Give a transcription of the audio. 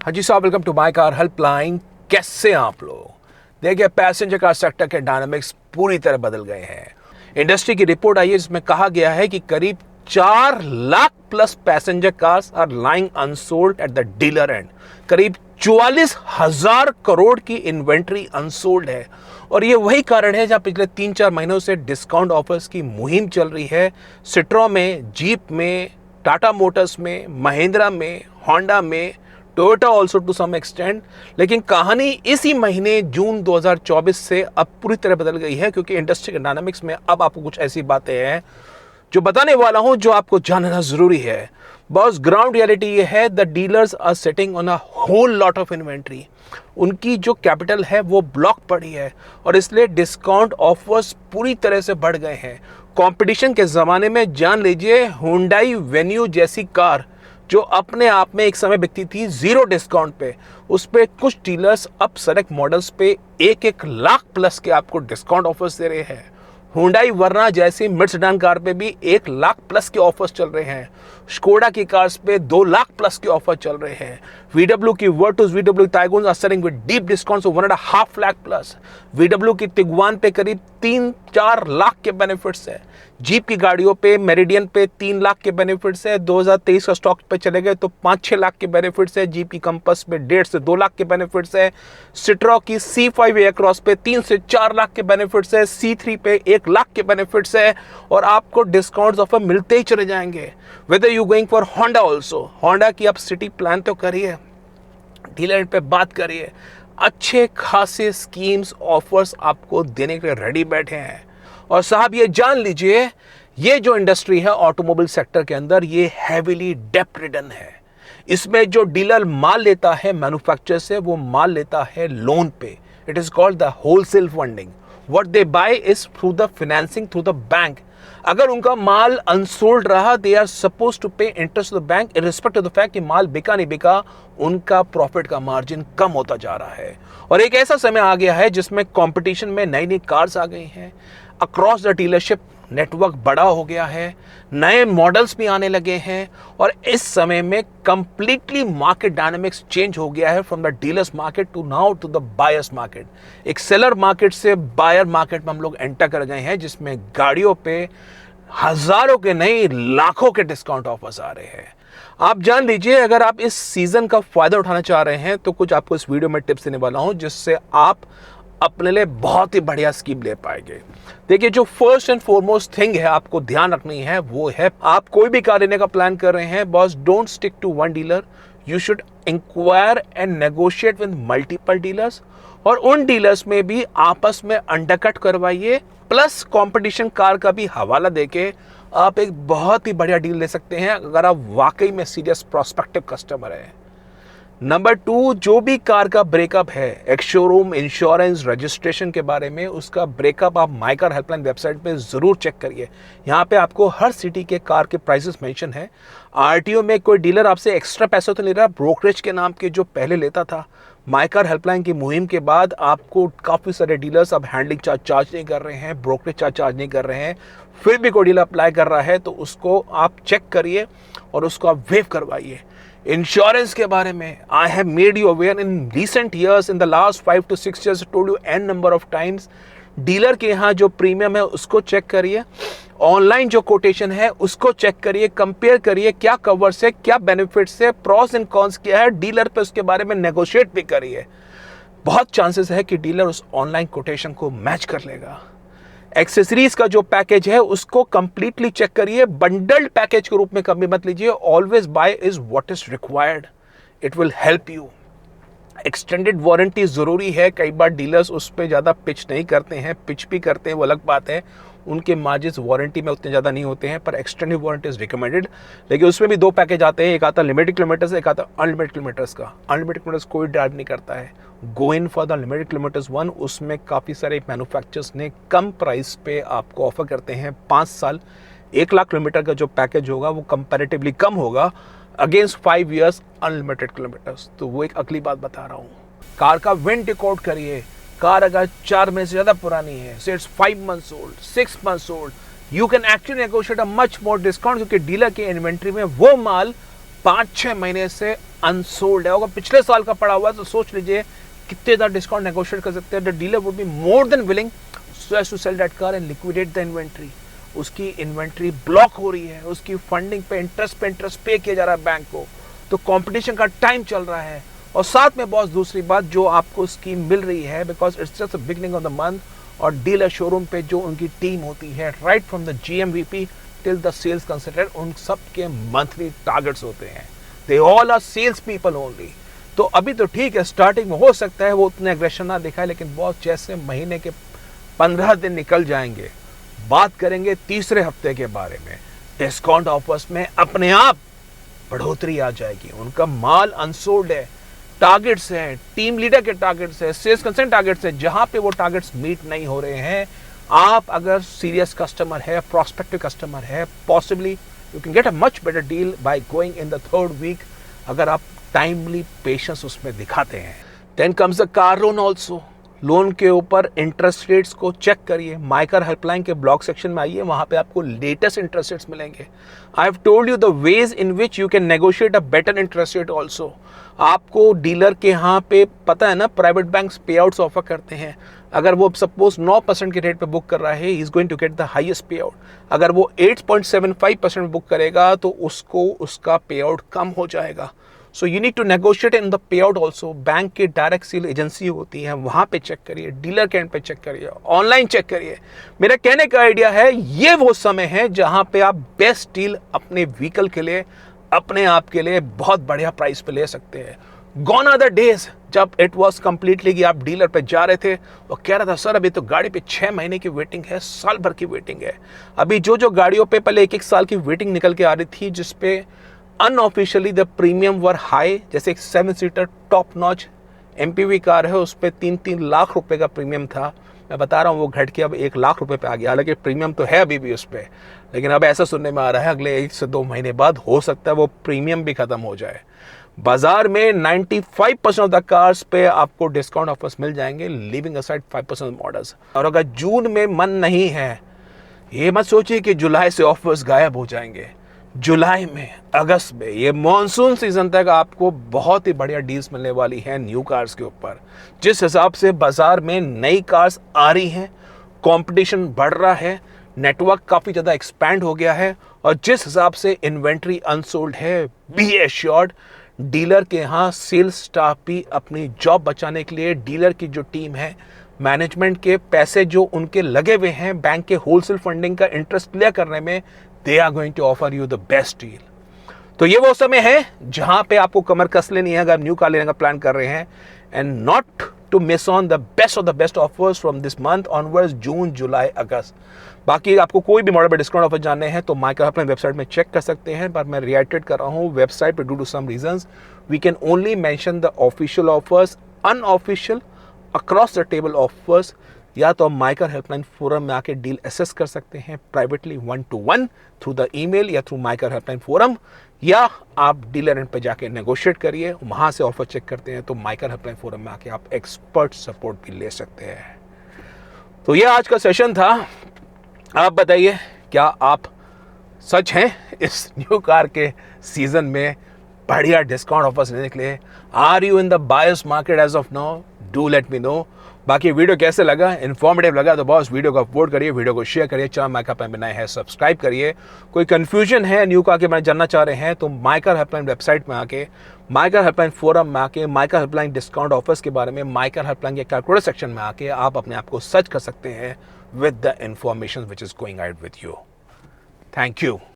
हाँ जी साहब, welcome to my car helpline. कैसे हैं आप लोग? देखिए, पैसेंजर कार सेक्टर के डायनामिक्स पूरी तरह बदल गए हैं। इंडस्ट्री की रिपोर्ट आई है जिसमें कहा गया है कि करीब 4 lakh plus passenger cars are lying unsold at the dealer end. करीब 44,000 करोड़ की इन्वेंट्री अनसोल्ड है और ये वही कारण है जहां पिछले 3-4 महीनों से डिस्काउंट ऑफर्स की मुहिम चल रही है। सिट्रो में, जीप में, टाटा मोटर्स में, महिंद्रा में, होंडा में, Toyota also to some extend. लेकिन कहानी इसी महीने जून 2024 से अब पूरी तरह बदल गई है, क्योंकि इंडस्ट्री के डायनामिक्स में अब आपको कुछ ऐसी बातें हैं जो बताने वाला हूं जो आपको जानना जरूरी है। बॉस, ग्राउंड रियलिटी ये है, the dealers are sitting on a whole lot of inventory. उनकी जो कैपिटल है वो ब्लॉक पड़ी है और इसलिए डिस्काउंट ऑफर्स पूरी तरह से बढ़ गए हैं। कंपटीशन के ज़माने में जान लीजिए, हुंडई वेन्यू जैसी कार जो अपने आप में एक समय बिकती थी 0 डिस्काउंट पे, उस पे कुछ डीलर्स अब सेलेक्ट मॉडल्स पे 1-1 लाख प्लस के आपको डिस्काउंट ऑफर्स दे रहे हैं। हुंडई वर्ना जैसी मिड सेडान कार पे भी 1 लाख प्लस के ऑफर्स चल रहे हैं। स्कोडा की कार्स पे 2 लाख प्लस के ऑफर चल रहे हैं। VW की Virtus, VW Taigun are selling with deep discounts of 1.5 lakh plus. VW की टिगवान पे करीब 3-4 लाख के बेनिफिट्स है। जीप की गाड़ियों पे, मेरिडियन पे 3 लाख के बेनिफिट्स है। 2023 का स्टॉक पे चले गए तो 5-6 लाख के बेनिफिट्स है। जीप की कंपस पे 1.5 से 2 लाख के बेनिफिट्स है। सिट्रो की C5 एयरक्रॉस पे 3 से 4 लाख के बेनिफिट्स है। C3 पे 1 लाख के बेनिफिट्स है और आपको डिस्काउंट्स ऑफर मिलते ही चले जाएंगे। Whether you going for Honda also, Honda की आप सिटी प्लान तो करिए, डीलर पे बात करिए, अच्छे खासे स्कीम्स ऑफर्स आपको देने के लिए रेडी बैठे हैं। और साहब ये जान लीजिए, ये जो इंडस्ट्री है ऑटोमोबाइल सेक्टर के अंदर, ये हैवीली डेप्ट रिडन है। इसमें जो डीलर माल लेता है मैन्युफैक्चरर से, वो माल लेता है लोन पे। It is called the wholesale funding. What they buy is through the financing through the bank. अगर उनका माल अनसोल्ड रहा, they are suppose to pay interest to the bank irrespective of the fact कि माल बिका नहीं बिका, उनका प्रॉफिट का मार्जिन कम होता जा रहा है। और एक ऐसा समय आ गया है जिसमें कंपटीशन में नई नई कार्स आ गई हैं। अक्रॉस द डीलरशिप नेटवर्क बड़ा हो गया है, नए मॉडल्स भी आने लगे हैं और इस समय में कंप्लीटली मार्केट डायनामिक्स चेंज हो गया है from the dealers market to now to the buyers market. एक सेलर मार्केट से बायर मार्केट में हम लोग एंटर कर गए हैं, जिसमें गाड़ियों पे हजारों के नहीं लाखों के डिस्काउंट ऑफर्स आ रहे हैं। आप जान लीजिए, अगर आप इस सीजन का फायदा उठाना चाह रहे हैं तो कुछ आपको इस वीडियो में टिप्स देने वाला हूं जिससे आप अपने लिए बहुत ही बढ़िया स्कीम ले पाएंगे। देखिए, जो फर्स्ट एंड फॉरमोस्ट थिंग है आपको ध्यान रखनी है वो है, आप कोई भी कार लेने का प्लान कर रहे हैं, boss don't stick to one dealer. You should inquire and negotiate with multiple dealers और उन डीलर्स में भी आपस में अंडरकट करवाइए, प्लस कंपटीशन कार का भी हवाला देके आप एक बहुत ही बढ़िया डील ले सकते हैं अगर आप वाकई में सीरियस प्रोस्पेक्टिव कस्टमर हैं। नंबर 2, जो भी कार का ब्रेकअप है, एक शोरूम, इंश्योरेंस, रजिस्ट्रेशन के बारे में, उसका ब्रेकअप आप माय कार हेल्पलाइन वेबसाइट पे ज़रूर चेक करिए। यहाँ पे आपको हर सिटी के कार के प्राइसेस मेंशन है। आरटीओ में कोई डीलर आपसे एक्स्ट्रा पैसा तो ले रहा, ब्रोकरेज के नाम के जो पहले लेता था। माय कार हेल्पलाइन की मुहिम के बाद आपको काफ़ी सारे डीलर्स अब हैंडलिंग चार्ज नहीं कर रहे हैं, ब्रोकरेज चार्ज नहीं कर रहे हैं। फिर भी कोई डीलर अप्लाई कर रहा है तो उसको आप चेक करिए और उसको आप वेव करवाइए। इंश्योरेंस के बारे में, I have made you aware in recent years, in the last 5 to 6 years, told you an number of times. Dealer के यहाँ जो प्रीमियम है उसको चेक करिए, ऑनलाइन जो कोटेशन है उसको चेक करिए, कंपेयर करिए क्या कवर्स है, क्या बेनिफिट्स है, प्रॉस एंड कॉन्स क्या है। डीलर पे उसके बारे में नेगोशिएट भी करिए। बहुत चांसेस है कि डीलर उस ऑनलाइन कोटेशन को मैच कर लेगा। एक्सेसरीज का जो पैकेज है उसको कंप्लीटली चेक करिए, बंडल्ड पैकेज के रूप में कभी मत लीजिए। Always buy is what is required, it will help you. Extended warranty ज़रूरी है। कई बार डीलर्स उस पर ज़्यादा पिच नहीं करते हैं, पिच भी करते हैं वो अलग बात है, उनके मार्जिन्स वारंटी में उतने ज़्यादा नहीं होते हैं, पर एक्सटेंडेड वारंटी इज रिकमेंडेड। लेकिन उसमें भी 2 पैकेज आते हैं, एक आता है लिमिटेड किलोमीटर्स, एक आता है अनलिमिटेड किलोमीटर्स का। अनलिमिटेड किलोमीटर्स कोई ड्राइव नहीं करता है, go in for the limited kilometres 1। उसमें काफ़ी सारे मैन्युफैक्चरर्स ने कम प्राइस पे आपको ऑफर करते हैं। 5 साल 1 लाख किलोमीटर का जो पैकेज होगा वो कंपैरेटिवली कम होगा अगेंस्ट 5 years अनलिमिटेड किलोमीटर्स। तो वो एक अगली बात बता रहा हूँ। कार का विंड रिकॉर्ड करिए। कार अगर 4 महीने से ज़्यादा पुरानी है, से it's 5 months old, 6 months old, you can actually negotiate a much more discount, क्योंकि डीलर के इन्वेंट्री में वो माल 5-6 महीने से अनसोल्ड है। अगर पिछले साल का पड़ा हुआ है तो सोच लीजिए कितने ज़्यादा डिस्काउंट नेगोशिएट कर सकते हैं। The dealer would be more than willing so as to sell that car and liquidate the inventory. उसकी इन्वेंट्री ब्लॉक हो रही है, उसकी फंडिंग पे इंटरेस्ट पे किया जा रहा है बैंक को, तो कंपटीशन का टाइम चल रहा है। और साथ में बॉस दूसरी बात जो आपको स्कीम मिल रही है, because it's just the beginning of the month, और डीलर शोरूम पे जो उनकी टीम होती है right from the GMVP till the sales consultant, उन सब के मंथली टारगेट्स होते हैं। They all are sales people only. तो अभी तो ठीक है, स्टार्टिंग में हो सकता है वो उतने एग्रेशन ना दिखाए, लेकिन बॉस जैसे महीने के 15 दिन निकल जाएंगे, बात करेंगे तीसरे हफ्ते के बारे में, डिस्काउंट ऑफर्स में अपने आप बढ़ोतरी आ जाएगी। उनका माल अनसोल्ड है, टारगेट्स हैं, टीम लीडर के टारगेट्स है, सेल्स कंसल्टेंट टारगेट्स है, जहां पे वो टारगेट्स मीट नहीं हो रहे हैं, आप अगर सीरियस कस्टमर है, प्रोस्पेक्टिव कस्टमर है, possibly you can get a much better deal by going in the third week, अगर आप टाइमली पेशेंस उसमें दिखाते हैं। Then comes the car loan also. Loan के ऊपर इंटरेस्ट रेट्स को चेक करिए। माइकर हेल्पलाइन के ब्लॉग सेक्शन में आइए, वहां पे आपको लेटेस्ट इंटरेस्ट रेट्स मिलेंगे। I have told you the ways in which you can negotiate a better interest rate also. आपको डीलर के यहाँ पे पता है ना, प्राइवेट बैंक्स पे आउट्स ऑफर करते हैं। अगर वो सपोज 9% के रेट पे बुक कर रहा है, he is going to get the highest pay out. अगर वो 8.75% बुक करेगा तो उसको उसका पे आउट कम हो जाएगा। So you need to negotiate in the pay out also. Bank की डायरेक्ट सेल एजेंसी होती है, वहाँ पे चेक करिए, डीलर के एंड पे चेक करिए, ऑनलाइन चेक करिए। मेरा कहने का आइडिया है, ये वो समय है जहाँ पे आप बेस्ट डील अपने व्हीकल के लिए, अपने आप के लिए बहुत बढ़िया प्राइस पे ले सकते हैं। गॉन आर द डेज जब इट वॉज कम्प्लीटली कि आप डीलर पे जा रहे थे और कह रहा था सर अभी तो गाड़ी पे 6 महीने की वेटिंग है, साल भर की वेटिंग है। अभी जो गाड़ियों पे पहले 1-1 साल की वेटिंग निकल के आ रही थी, जिसपे unofficially the premium were high, जैसे एक 7 seater top notch MPV car है, उस पर 3-3 लाख रुपए का प्रीमियम था। मैं बता रहा हूँ वो घट के अब 1 लाख रुपए पे आ गया। हालांकि प्रीमियम तो है अभी भी उस पर, लेकिन अब ऐसा सुनने में आ रहा है अगले 1 से 2 महीने बाद हो सकता है वो प्रीमियम भी खत्म हो जाए। बाजार में 95% ऑफ द कार्स पे आपको डिस्काउंट ऑफर्स मिल जाएंगे, लीविंग असाइड 5% मॉडल्स। और अगर जून में मन नहीं है, ये मत सोचिए कि जुलाई से ऑफर्स गायब हो जाएंगे। जुलाई में, अगस्त में, ये मॉनसून सीजन तक आपको बहुत ही बढ़िया डील्स मिलने वाली हैं न्यू कार्स के ऊपर। जिस हिसाब से बाजार में नई कार्स आ रही हैं, कंपटीशन बढ़ रहा है, नेटवर्क काफ़ी ज़्यादा एक्सपैंड हो गया है, और जिस हिसाब से इन्वेंट्री अनसोल्ड है, बी एश्योर्ड डीलर के यहाँ सेल्स स्टाफ भी अपनी जॉब बचाने के लिए, डीलर की जो टीम है, मैनेजमेंट के पैसे जो उनके लगे हुए हैं बैंक के होलसेल फंडिंग का इंटरेस्ट क्लियर करने में, they are going to offer you the best deal. तो ये वो समय है जहां पे आपको कमर कस लेनी है अगर न्यू कार लेने का प्लान कर रहे हैं, and not to miss on the best of the best offers from this month onwards, June, July, August. बाकी आपको कोई भी मॉडल पे डिस्काउंट ऑफर जानने हैं तो माइकर अपने वेबसाइट में चेक कर सकते हैं, पर मैं रिएक्टेड कर रहा हूँ वेबसाइट पे due to some reasons we can only mention the official offers, unofficial across the table offers या तो आप माइकर हेल्पलाइन फोरम में आके डील एसेस कर सकते हैं privately 1-to-1 through the email या थ्रू माइकर हेल्पलाइन फोरम, या आप डीलर एंड पे जाके नेगोशिएट करिए, वहाँ से ऑफर चेक करते हैं तो माइकर हेल्पलाइन फोरम में आके आप एक्सपर्ट सपोर्ट भी ले सकते हैं। तो ये आज का सेशन था। आप बताइए क्या आप सच हैं इस न्यू कार के सीजन में बढ़िया डिस्काउंट ऑफर्स लेने के लिए? Are you in the buyers market as of now? Do let me know. बाकी वीडियो कैसे लगा, इन्फॉर्मेटिव लगा तो बॉस वीडियो को अपलोड करिए, वीडियो को शेयर करिए, चैनल माइकर हेल्पलाइन बनाए हैं सब्सक्राइब करिए। कोई कंफ्यूजन है न्यू कार के बारे में जानना चाह रहे हैं तो माइकर हेल्पलाइन वेबसाइट में आके, माइकर हेल्पलाइन फोरम में आके, माइकर हेल्पलाइन डिस्काउंट ऑफर्स के बारे में माइकर हेल्पलाइन के कैलकुलेटर सेक्शन में आके आप अपने आप को सर्च कर सकते हैं with the information which is going out with you. Thank you.